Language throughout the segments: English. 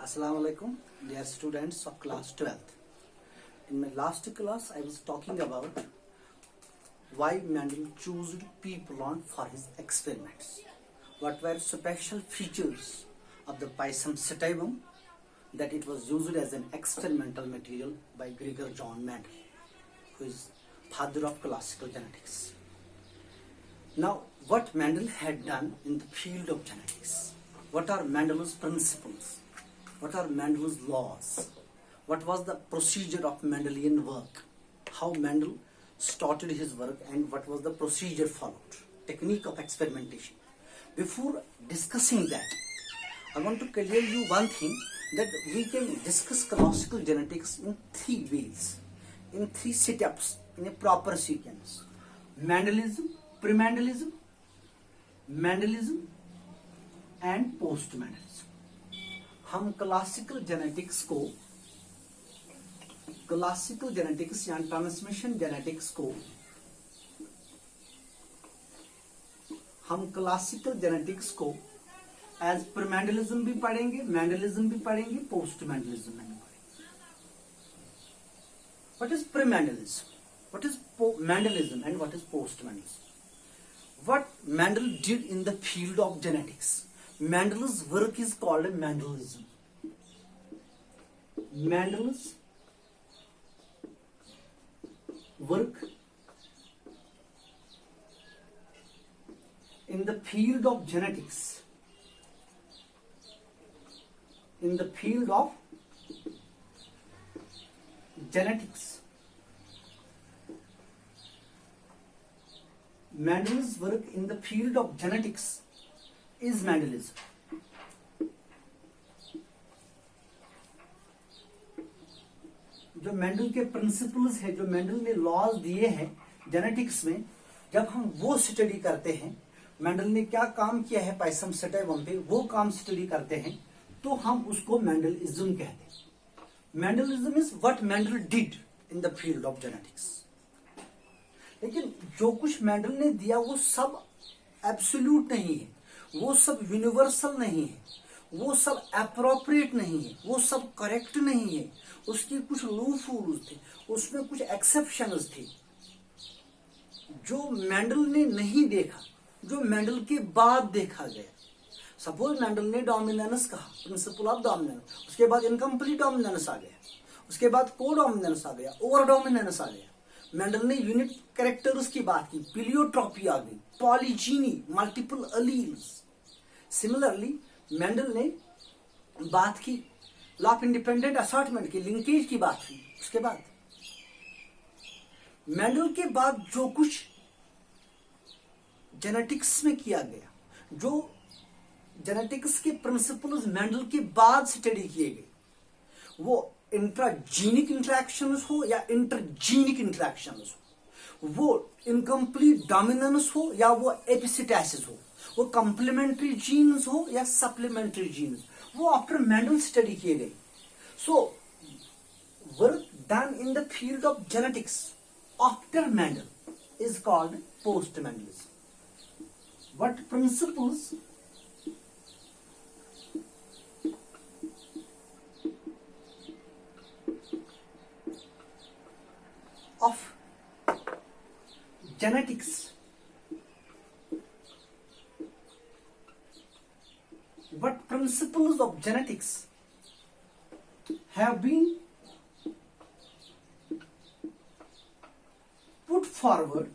Assalamu alaikum, dear students of class 12th. In my last class, I was talking about why Mendel chose pea-pollen for his experiments. What were special features of the Pisum sativum that it was used as an experimental material by Gregor John Mendel, who is father of classical genetics. Now, what Mendel had done in the field of genetics? What are Mendel's principles? What are Mendel's laws? What was the procedure of Mendelian work? How Mendel started his work and what was the procedure followed? Technique of experimentation. Before discussing that, I want to clear you one thing, that we can discuss classical genetics in three ways, in three setups, in a proper sequence. Mendelism, pre-Mendelism, Mendelism and post-Mendelism. हम classical genetics या transmission genetics को हम classical genetics को as pre-Mendelism भी पढ़ेंगे, Mendelism भी पढ़ेंगे, post Mendelism भी पढ़ेंगे. What is pre-Mendelism, what is Mendelism and what is post Mendelism? What Mendel did in the field of genetics. Mendel's work is called Mendelism. Mendel's work in the field of genetics, in the field of genetics, Mendel's work in the field of genetics is Mendelism. जो Mendel के principles है, जो Mendel ने laws दिए हैं genetics में, जब हम वो स्टडी करते हैं, मेंडल ने क्या काम किया है पाइसम सेटाइवम पे, वो काम स्टडी करते हैं, तो हम उसको मेंडलिज्म कहते हैं. Mendelism is what Mendel did in the field of genetics. लेकिन जो कुछ मेंडल ने दिया वो सब एब्सोल्यूट नहीं है, वो सब यूनिवर्सल नहीं है, वो सब एप्रोप्रिएट नहीं है, वो सब करेक्ट नहीं है. उसकी कुछ लूपहोल्स थे, उसमें कुछ एक्सेप्शंस थे जो मेंडल ने नहीं देखा, जो मेंडल के बाद देखा गया. सपोज मेंडल ने डोमिनेंस कहा, प्रिंसिपल ऑफ डोमिनेंस, उसके बाद इनकम्प्लीट डोमिनेंस आ गया, उसके बाद को डोमिनेंस आ गया, ओवर डोमिनेंस आ गया. मेंडल ने यूनिक कैरेक्टर्स की बात की, पिलियोट्रॉपी आ गई, पॉलीजीनी, मल्टीपल अलील्स. सिमिलरली मेंडल ने बात की लॉ ऑफ इंडिपेंडेंट असॉर्टमेंट की, लिंकेज की बात की. उसके बाद मेंडल के बाद जो कुछ जेनेटिक्स में किया गया, जो जेनेटिक्स के प्रिंसिपल्स मेंडल के बाद स्टडी किए गए, वो इंट्राजीनिक इंट्रैक्शंस हो या इंटरजीनिक इंट्रैक्शंस हो, वो इनकम्प्लीट डोमिनेंस हो या वो एपिसिटेसिस हो, वो कॉम्प्लीमेंट्री जीन्स हो या सप्लीमेंट्री जीन्स, वो आफ्टर मेंडल स्टडी किए गए. So work done in the field of genetics after Mendel is called post Mendelism. What principles of genetics what principles of genetics have been put forward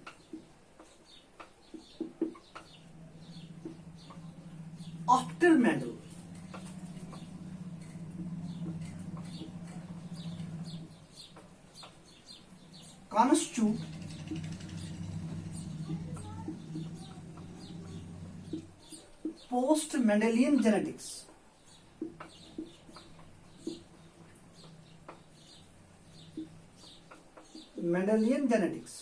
after Mendel constitute post-Mendelian genetics. Mendelian genetics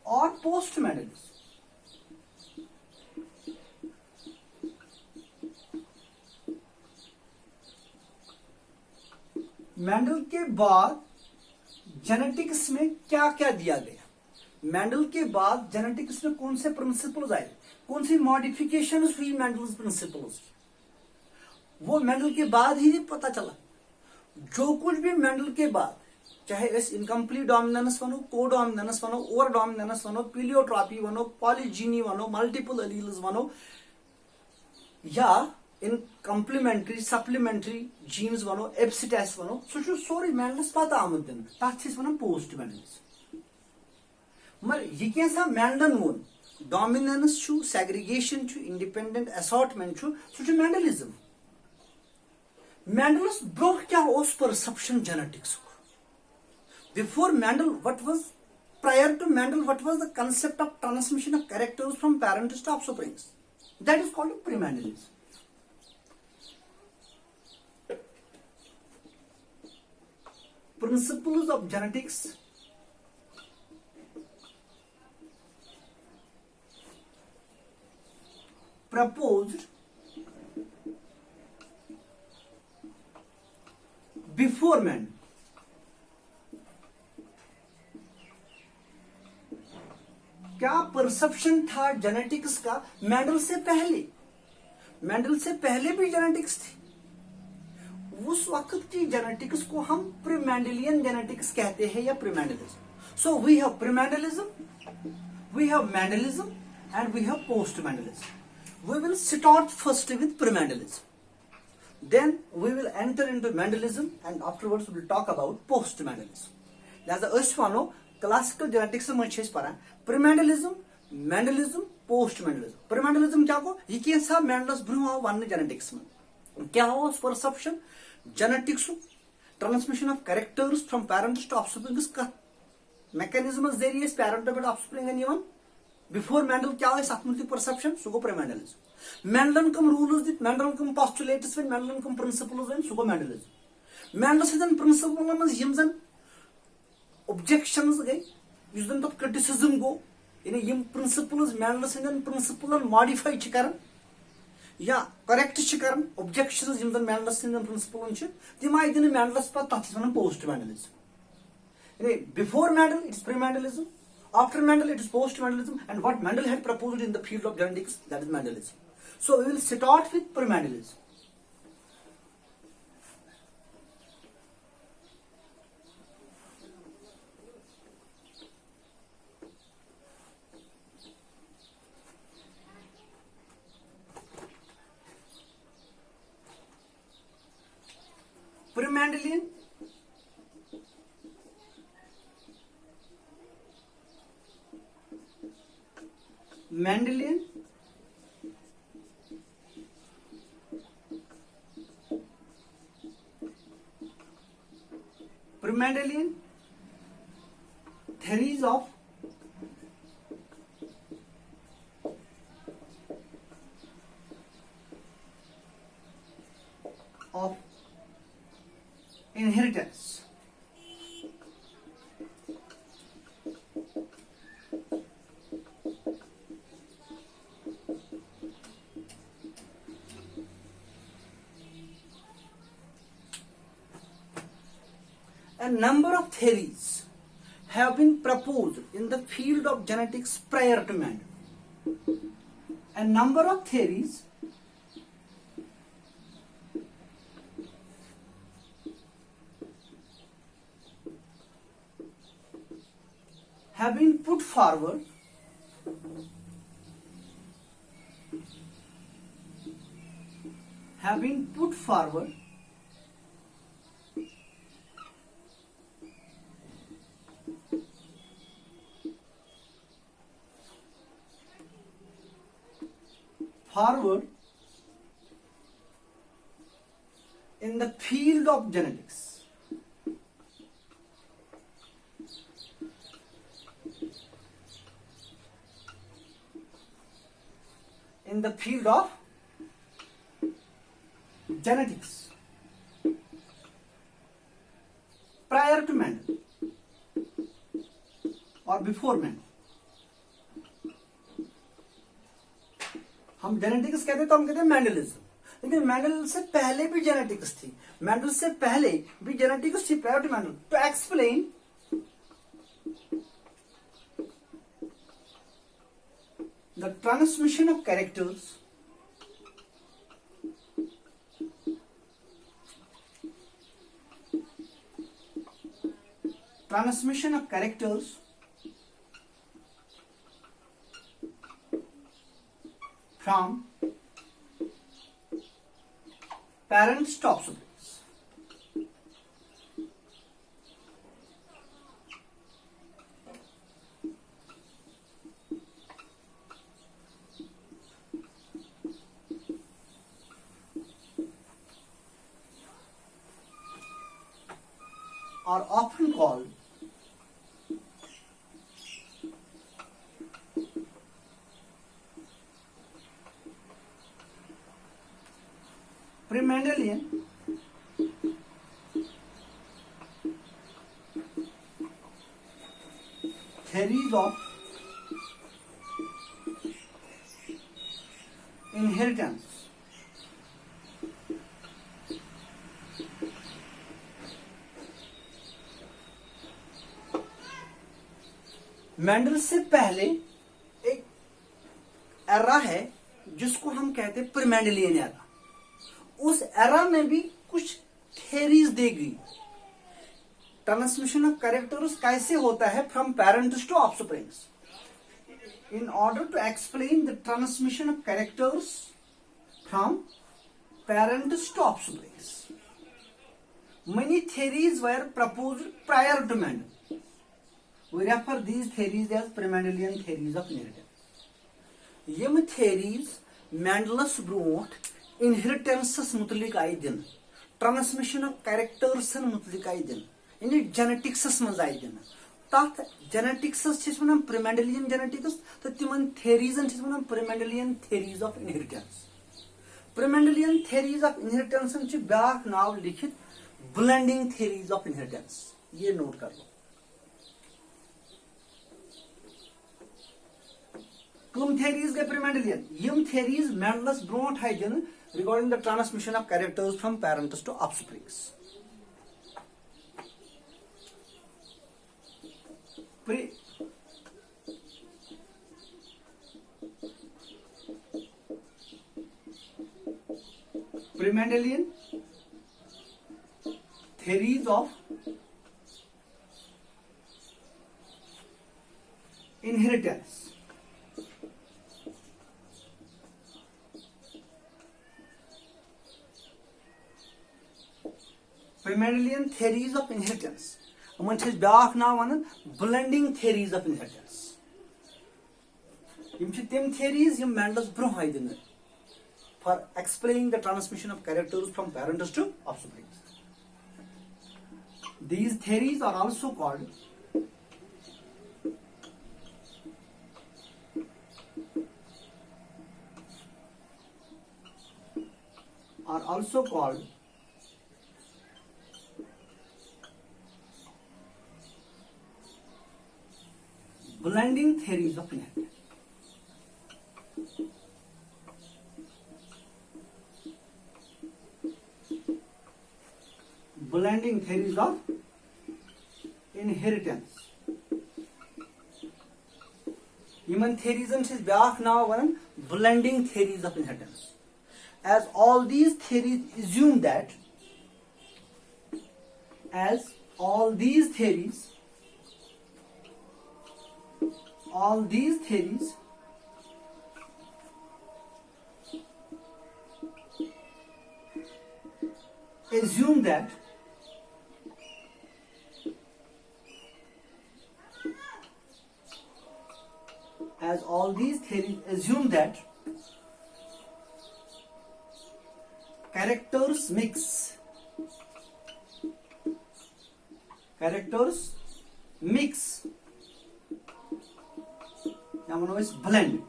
or post-Mendelism. Mendel के बाद genetics में क्या क्या दिया गया, Mendel के बाद genetics में कौन से प्रिंसिपल्स आए, कौन सी मॉडिफिकेशन हुई मेंडल्स प्रिंसिपल्स की, वो मेंडल के बाद ही पता चला। जो कुछ भी मेंडल के बाद, चाहे इनकम्प्लीट डोमिनेंस वनो, को डोमिनेंस वनो, ओवर डोमिनेंस वनो, पीलियोट्रॉपी वनो, पॉलीजीनी वनो, मल्टीपल एलील्स वनो, या इन कम्प्लीमेंट्री सप्लीमेंट्री जीन्स वनो, एब्सिटेस वनो, सो सोरे मेंडल्स पता आमुत दिन, तथ वन पोस्ट मेंडल्स। मगर यह कैसा मेंडलन वोन डोमिनेंस, सेग्रीगेशन, इंडिपेंडेंट असॉर्टमेंट, सो मेंडलिज्म। मेंडलस ब्रो क्या परसेप्शन जेनेटिक्स को। Before Mendel, prior to Mendel, what was the concept of transmission of characters from parents to offsprings? That is called premendelism. Principles of genetics proposed before Mendel. क्या perception था genetics का Mendel से पहले? Mendel से पहले भी genetics थी। उस वक्त की जेनेटिक्स को हम प्रीमेंडलियन जेनेटिक्स कहते हैं या pre-Mendelism. So we have pre-Mendelism, we have Mendelism and we have post Mendelism. We will start first with pre-Mendelism, then we will enter into Mendelism and afterwards we will talk about post Mendelism. लिहाजा अस वनो classical genetics में पान pre-Mendelism, Mendelism, post Mendelism. Pre-Mendelism क्या को यह कैसा मेंडलस bro one genetics में क्या perception genetics transmission of characters from parents to offsprings का मैकेनिज्म जरिए पेरेंट पे ऑफस्प्रिंग बिफोर मेंडल क्या अत मुतलिक परसेप्शन सो गो प्रीमेंडलिज्म। मेंडलन कम रूल्स दित, मेंडलन कम पोस्टुलेट्स वन, मेंडलन कम प्रिंसिपल्स वन, सो गो मेंडलिज्म। मेंडल सदन प्रिंसिपल मज ऑब्जेक्शंस गई, तब क्रिटिसिज्म गो, यानी प्रिंसिपल्स मेंडल प्रिंसिपल मॉडिफाई कर या करेक्ट कर, ऑब्जेक्शंस मेंडल प्रिंसिपल तम आई दिन मेंडलस पे तथ वन पोस्ट मेंडलिज्म। यानी before Mendel it is pre-Mendelism, after Mendel it is post Mendelism, and what Mendel had proposed in the field of genetics that is Mendelism. So we will start with pre-Mendelism. Premendelian Mendelian Premendelian theories of inheritance. A number of theories have been proposed in the field of genetics prior to Mendel. A number of theories have been put forward in the field of genetics. In the field of genetics prior to Mendel or before Mendel. हम genetics कहते तो हम कहते हैं Mendelism, लेकिन Mendel से पहले भी जेनेटिक्स थी। मेंडल से पहले भी जेनेटिक्स थी prior to Mendel. To explain The transmission of characters from parents to offsprings. Are often called pre-Mendelian theories of inheritance. Mendel से पहले एक एरा है जिसको हम कहते हैं प्रीमेंडलियन एरा। उस एरा में भी कुछ थ्योरीज दी गई। ट्रांसमिशन ऑफ कैरेक्टर्स कैसे होता है from parents to offsprings. In order to explain the transmission of characters from parents to offsprings, many theories were proposed prior to Mendel. We refer these theories as pre-Mendelian theories of inheritance. यम theories Mendel's brought inheritance मुतलिक आई दिन, transmission of characters मुतलिक आई दिन, यानी genetics मज आई दिन। तथ जेनेटिक्स वन प्रीमेंडलियन जेनेटिक्स तो तिमन theories वन pre-Mendelian theories of inheritance। Pre-Mendelian theories of inheritance ब्याक नाव लिखित ब्लेंडिंग theories of inheritance। ये नोट कर लो। कम theories गए प्रीमेंडलियन, यम theories Mendel's ब्रोट है दिन regarding the transmission of characters from parents to offsprings। Pre-Mendelian theories of inheritance। Pre-Mendelian theories of inheritance यमन ब्याक नाव वन ब्लेंडिंग theories of inheritance। यम तिम theories यम Mendel's ब्रोह आई दिन for explaining the transmission of characters from parents to offsprings। These theories are also called blending theories of inheritance। Blending theories of inheritance। Human theories and his back नाव one blending theories of inheritance। As all these theories assume that characters mix is blend।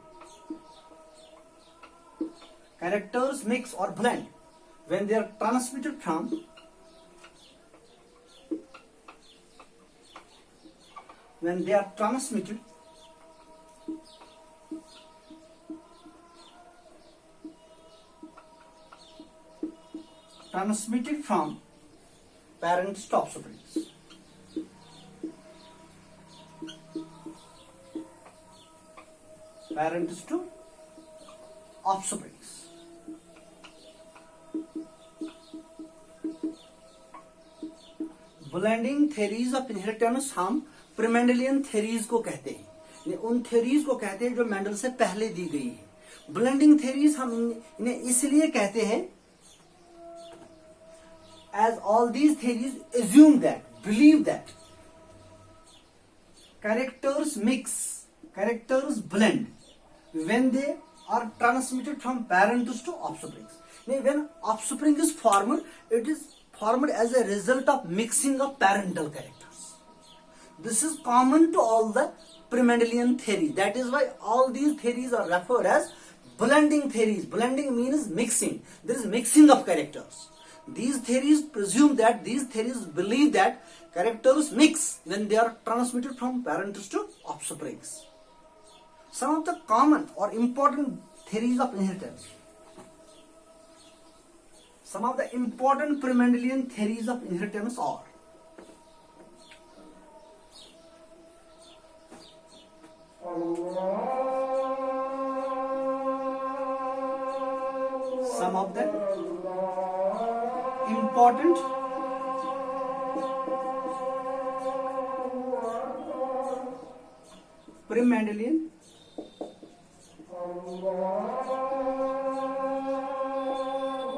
Characters mix or blend when they are transmitted from parents to offsprings। parents to offsprings. Blending theories of inheritance हम प्रीमेंडलियन theories को कहते हैं, उन theories को कहते हैं जो Mendel से पहले दी गई है। ब्लेंडिंग थेरीज हम इन्हें इसलिए कहते हैं as all these theories assume that, believe that characters mix, characters blend when they are transmitted from parents to offsprings. When offspring is formed, it is formed as a result of mixing of parental characters. This is common to all the pre-Mendelian theories. That is why all these theories are referred as blending theories. Blending means mixing. There is mixing of characters. These theories presume that, these theories believe that characters mix when they are transmitted from parents to offsprings. Some of the common or important theories of inheritance. Some of the important pre-Mendelian theories of inheritance are: some of the important pre-Mendelian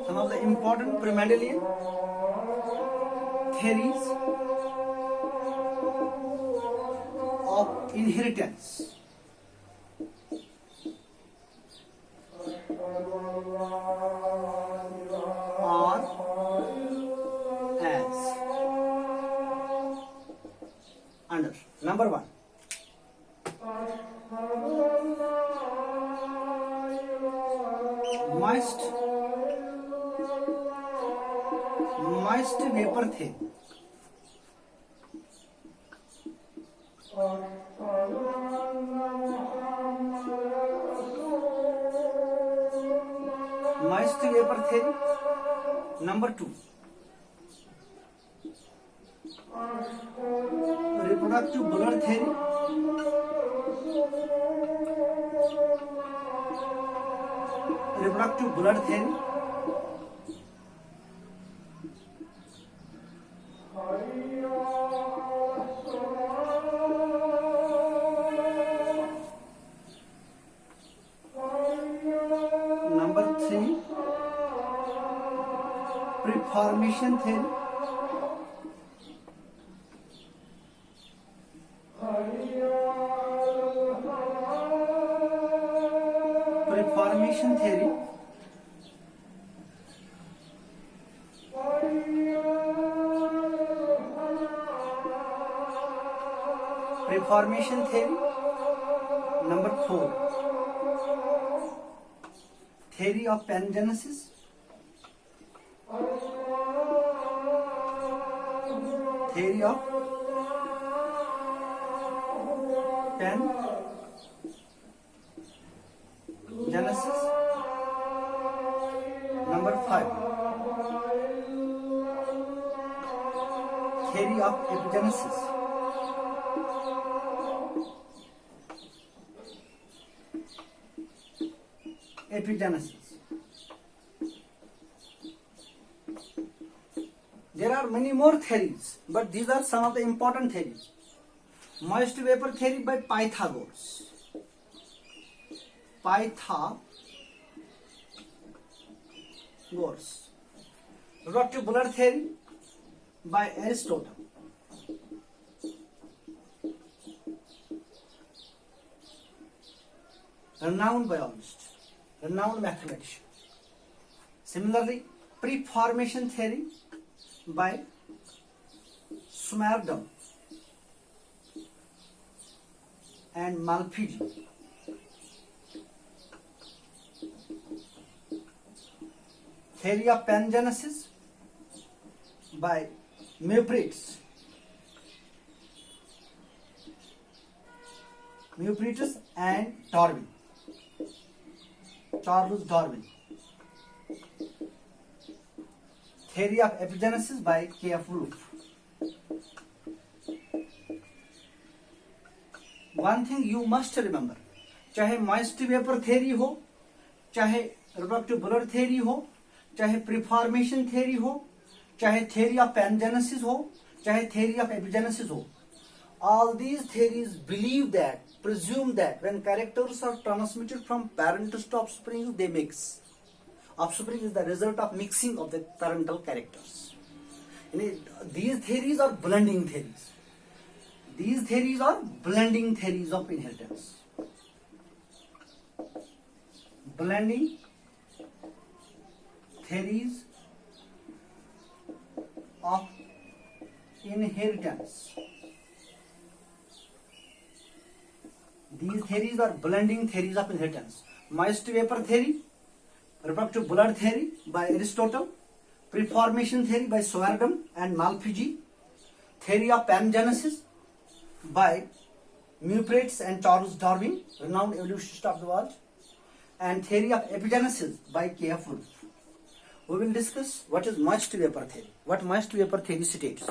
some of the important pre-Mendelian theories of inheritance are as under. Number one, moist vapor theory. Moist vapor theory. Number two, reproductive blood theory. Reproductive blood theory. Number three, preformation theory. Preformation theory. Preformation theory. Number four, theory of pangenesis. Theory of pangenesis. Number five, theory of epigenesis. Epigenesis. There are many more theories, but these are some of the important theories. Moist vapor theory by Pythagoras. Reproductive blood theory by Aristotle. Renowned biologist, renowned mathematician. Similarly, preformation theory by Smaerdam and Malpighi. Theory of pangenesis by Meupertus and Darwin. Charles Darwin. Theory of epigenesis by K.F. Wolf. One thing you must remember, चाहे moist vapour theory हो, चाहे reproductive blood theory हो, चाहे प्रीफॉर्मेशन theory हो, चाहे theory of पैनजेनेसिस हो, चाहे theory of एपिजेनेसिस हो, all these theories believe that, presume that when characters are transmitted from parents to offspring, they mix. Offspring is the result of mixing of the parental characters. These theories are blending theories. These theories are blending theories of inheritance. Blending theories of inheritance. These theories are blending theories of inheritance. Moist vapor theory, reproductive blood theory by Aristotle, preformation theory by Swaردam and Malpighi, theory of pangenesis by Muprates and Charles Darwin, renowned evolutionist of the world, and theory of epigenesis by K.F. Wolf. We will discuss what is moist vapor theory, what moist vapor theory states.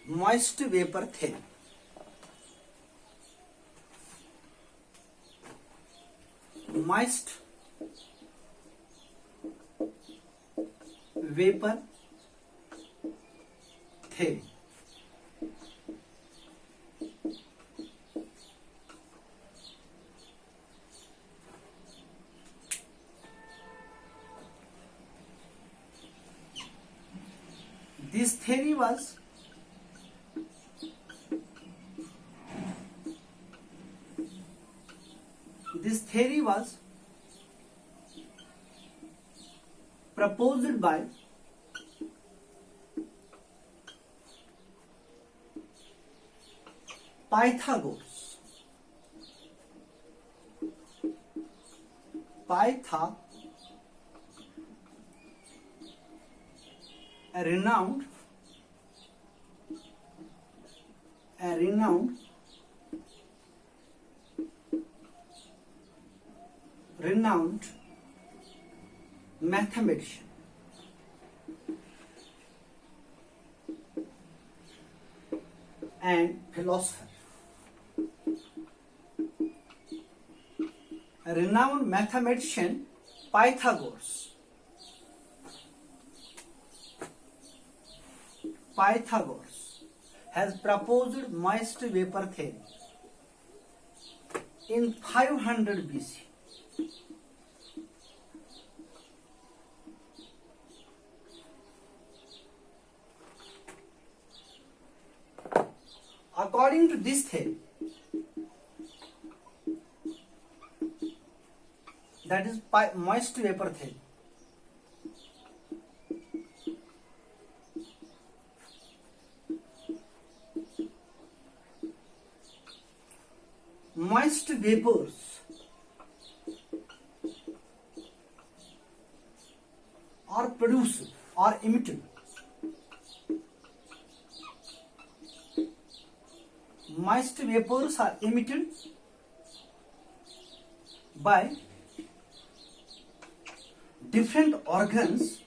Moist vapor theory. Moist vapor theory. This theory was proposed by Pythagoras. A renowned mathematician. And philosopher. A renowned mathematician, Pythagoras has proposed moist vapor theory in 500 BC. According to this theory, that is moist vapor theory, moist vapors are produced or emitted moist vapors are emitted by different organs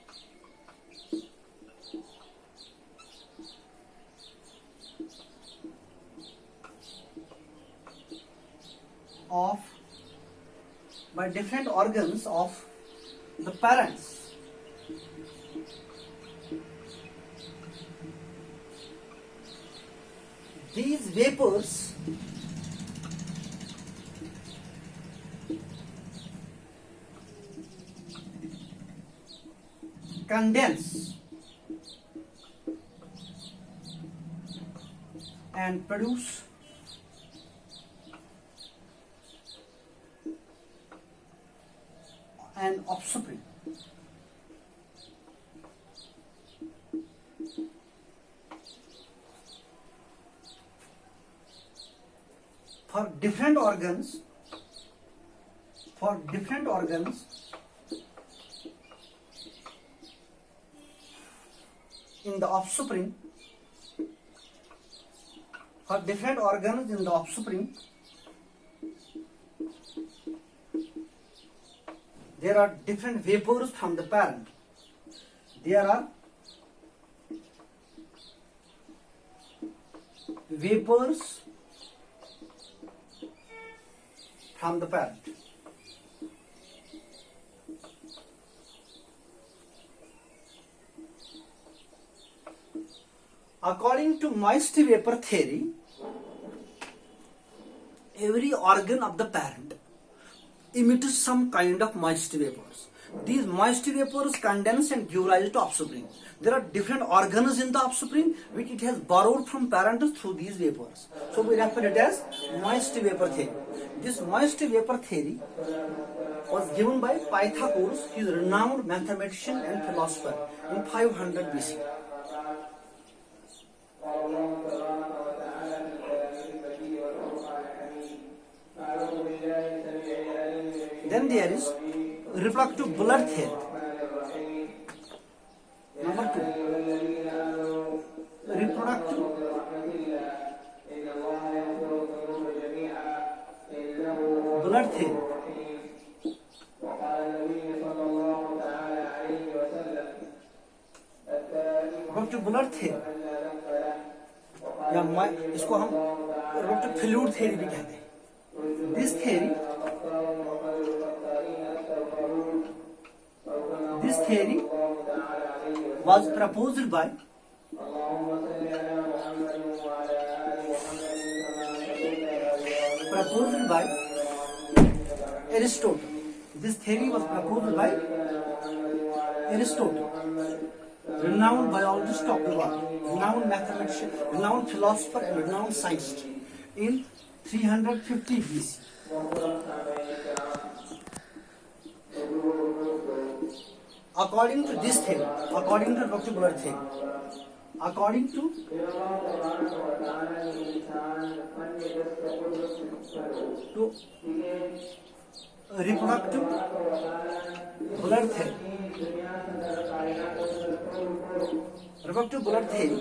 of the parents. These vapors condense and produce an offspring. For different organs, in the offspring, there are different vapors from the parent. There are vapors from the parent. According to moist vapor theory, every organ of the parent emits some kind of moist vapors. These moist vapors condense and give rise to offspring. There are different organs in the offspring which it has borrowed from parents through these vapors. So we refer it as moist vapor theory. This moist vapor theory was given by Pythagoras, he is a renowned mathematician and philosopher, in 500 BC. Then there is refractive Bullard theory. Number 2, reproductive Bullard theory. Refractive Bullard theory, या इसको हम refractive fluid theory भी कहते हैं. This theory was proposed by Aristotle. This theory was proposed by Aristotle, renowned biologist of the world, renowned mathematician, renowned philosopher, and renowned scientist, in 350 BC. According to this theory, according to Dr. Bullard theory, according to reproductive Bullard theory,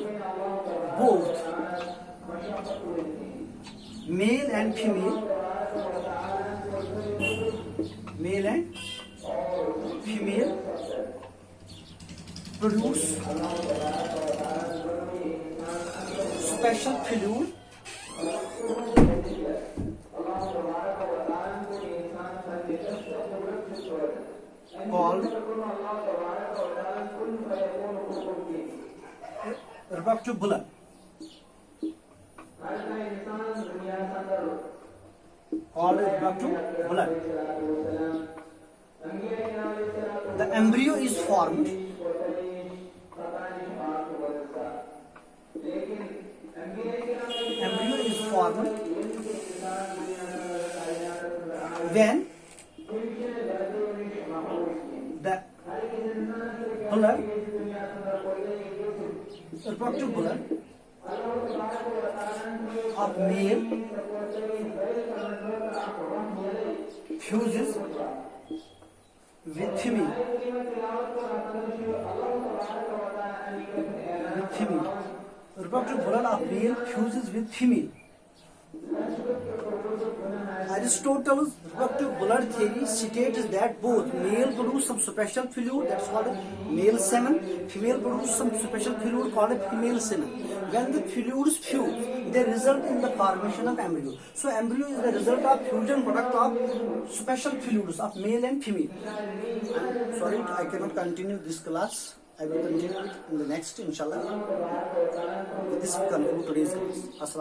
both male and female produce special fluid called reproductive Bullard. The embryo is formed when the reproductive Bullard of male fuses with female. Reproductive Bullard of male fuses with female. Aristotle's reproductive Bullard theory states that both male produce some special fluid that's called male semen, female produce some special fluid called female semen. When the fluids fuse, they result in the formation of embryo. So embryo is the result of fusion product of special fluids of male and female. Sorry, I cannot continue this class. I will continue it in the next, inshallah. This will conclude today's class.